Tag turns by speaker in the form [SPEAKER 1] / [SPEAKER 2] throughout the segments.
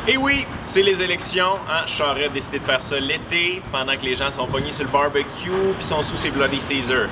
[SPEAKER 1] Et oui, c'est les élections. Hein? Charest a décidé de faire ça l'été, pendant que les gens sont pognés sur le barbecue puis sont sous ses Bloody Caesar.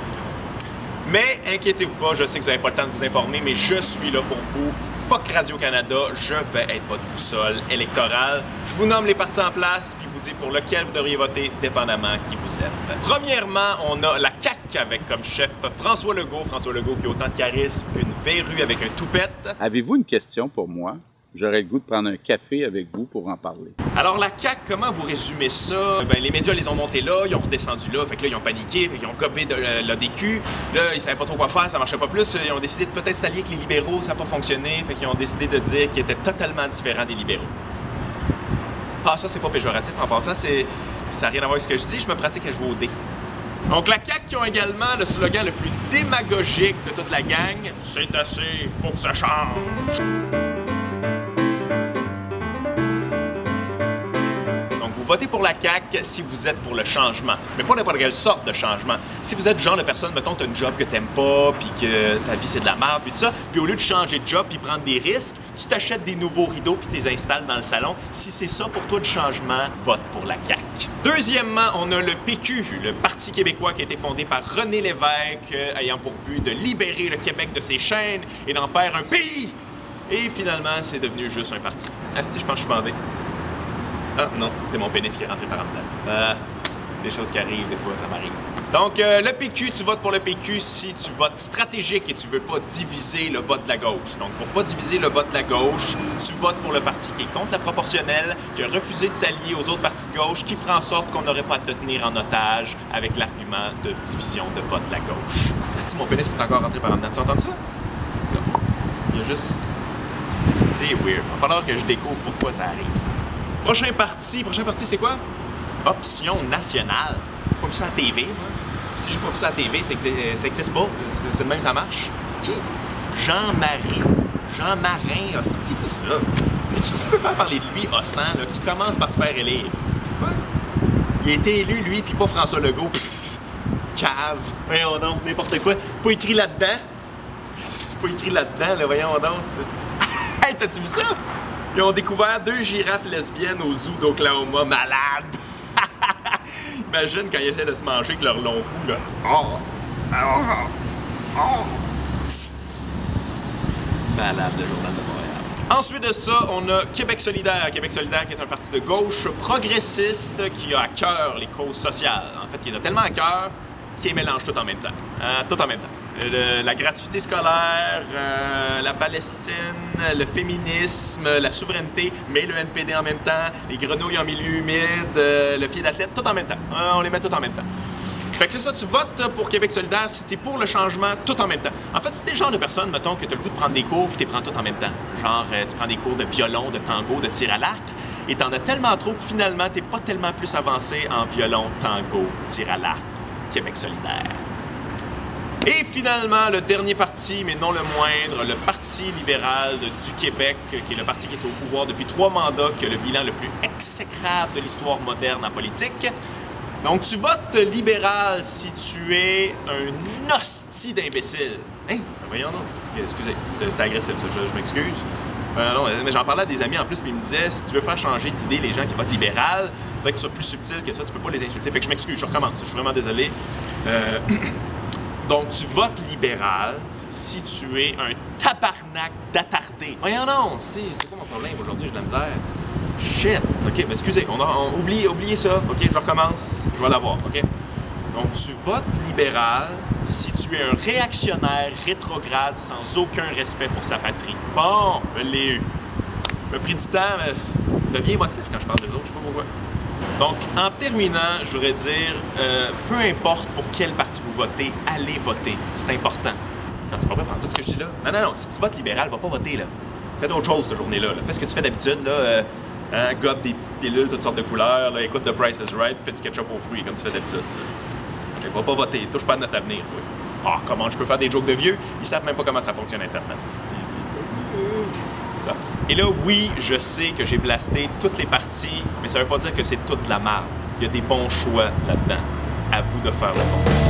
[SPEAKER 1] Mais inquiétez-vous pas, je sais que vous n'avez pas le temps de vous informer, mais je suis là pour vous. Fuck Radio-Canada, je vais être votre boussole électorale. Je vous nomme les partis en place, puis vous dis pour lequel vous devriez voter, dépendamment qui vous êtes. Premièrement, on a la CAQ avec comme chef François Legault. François Legault qui a autant de charisme qu'une verrue avec un toupette.
[SPEAKER 2] Avez-vous une question pour moi? J'aurais le goût de prendre un café avec vous pour en parler.
[SPEAKER 1] Alors la CAQ, comment vous résumez ça? Ben, les médias les ont montés là, ils ont redescendu là, fait que là ils ont paniqué, fait qu'ils ont copé de l'ADQ. Là, ils savaient pas trop quoi faire, ça marchait pas plus. Ils ont décidé de peut-être s'allier avec les libéraux, ça n'a pas fonctionné, fait qu'ils ont décidé de dire qu'ils étaient totalement différents des libéraux. Ah, ça c'est pas péjoratif en passant, ça n'a rien à voir avec ce que je dis, je me pratique à jouer au dé. Donc la CAQ qui ont également le slogan le plus démagogique de toute la gang, c'est assez, faut que ça change. Votez pour la CAQ si vous êtes pour le changement, mais pas n'importe quelle sorte de changement. Si vous êtes du genre de personne, mettons, tu as un job que t'aimes pas, puis que ta vie c'est de la merde, puis tout ça, puis au lieu de changer de job puis prendre des risques, tu t'achètes des nouveaux rideaux puis tu les installes dans le salon. Si c'est ça pour toi le changement, vote pour la CAQ. Deuxièmement, on a le PQ, le Parti québécois qui a été fondé par René Lévesque, ayant pour but de libérer le Québec de ses chaînes et d'en faire un pays. Et finalement, c'est devenu juste un parti. Ah, si, je pense que je suis bandé. Ah non, c'est mon pénis qui est rentré par en dedans. Des choses qui arrivent, des fois, ça m'arrive. Donc, le PQ, tu votes pour le PQ si tu votes stratégique et tu veux pas diviser le vote de la gauche. Donc, pour pas diviser le vote de la gauche, tu votes pour le parti qui est contre la proportionnelle, qui a refusé de s'allier aux autres partis de gauche, qui fera en sorte qu'on n'aurait pas à te tenir en otage avec l'argument de division de vote de la gauche. Si mon pénis est encore rentré par en dedans, tu entends ça? Non. Il y a juste... C'est weird. Il va falloir que je découvre pourquoi ça arrive, ça. Prochain parti, c'est quoi? Option nationale. J'ai pas vu ça à la TV, moi. Si j'ai pas vu ça à la TV, ça existe pas. C'est de même, ça marche. Qui? Jean Marin Hossan. C'est qui ça? Mais qui peut faire parler de lui, Hossan, là, qui commence par se faire élire? Quoi? Il a été élu, lui, puis pas François Legault. Psst, cave. Voyons donc, n'importe quoi. Pas écrit là-dedans. C'est pas écrit là-dedans, là, voyons donc. Hey, t'as-tu vu ça? Ils ont découvert 2 girafes lesbiennes au zoo d'Oklahoma. Malade! Imagine quand ils essaient de se manger avec leur long cou, là. Malade, le Journal de Montréal. Ensuite de ça, on a Québec solidaire. Québec solidaire qui est un parti de gauche progressiste qui a à cœur les causes sociales. En fait, qui les a tellement à cœur qu'il les mélange tout en même temps. Tout en même temps. La gratuité scolaire, la Palestine, le féminisme, la souveraineté, mais le NPD en même temps, les grenouilles en milieu humide, le pied d'athlète, tout en même temps. On les met tout en même temps. Fait que c'est ça, tu votes pour Québec solidaire si t'es pour le changement tout en même temps. En fait, si t'es le genre de personne, mettons, que t'as le goût de prendre des cours puis t'es prends tout en même temps. Genre, tu prends des cours de violon, de tango, de tir à l'arc, et t'en as tellement trop que finalement, t'es pas tellement plus avancé en violon, tango, tir à l'arc, Québec solidaire. Et finalement, le dernier parti, mais non le moindre, le Parti libéral du Québec, qui est le parti qui est au pouvoir depuis 3 mandats, qui a le bilan le plus exécrable de l'histoire moderne en politique. Donc, tu votes libéral si tu es un hostie d'imbécile. Hein? Voyons donc. Excusez, c'était agressif, ça, je m'excuse. Non, mais j'en parlais à des amis en plus, puis ils me disaient, si tu veux faire changer d'idée les gens qui votent libéral, il faudrait que tu sois plus subtil que ça, tu peux pas les insulter. Fait que je m'excuse, je recommence, je suis vraiment désolé. Donc, tu votes libéral si tu es un tabarnak d'attardé. Voyons non, c'est quoi mon problème aujourd'hui? J'ai de la misère. Shit! OK, mais excusez, oubliez ça. OK, je recommence. Je vais l'avoir, OK? Donc, tu votes libéral si tu es un réactionnaire rétrograde sans aucun respect pour sa patrie. Bon, je l'ai eu. Ça m'a pris du temps, mais je deviens émotif quand je parle d'eux autres, je sais pas pourquoi. Donc, en terminant, je voudrais dire, peu importe pour quel parti vous votez, allez voter. C'est important. Non, c'est pas vrai pour tout ce que je dis là. Non, si tu votes libéral, va pas voter, là. Fais d'autres choses cette journée-là. Fais ce que tu fais d'habitude, là. Gobe des petites pilules, toutes sortes de couleurs, là. Écoute The Price is Right, puis fais du ketchup aux fruits, comme tu fais d'habitude. Va pas voter, touche pas à notre avenir, toi. Ah, comment je peux faire des jokes de vieux? Ils savent même pas comment ça fonctionne Internet. Ça. Et là, oui, je sais que j'ai blasté toutes les parties, mais ça veut pas dire que c'est toute la merde. Il y a des bons choix là-dedans. À vous de faire le bon.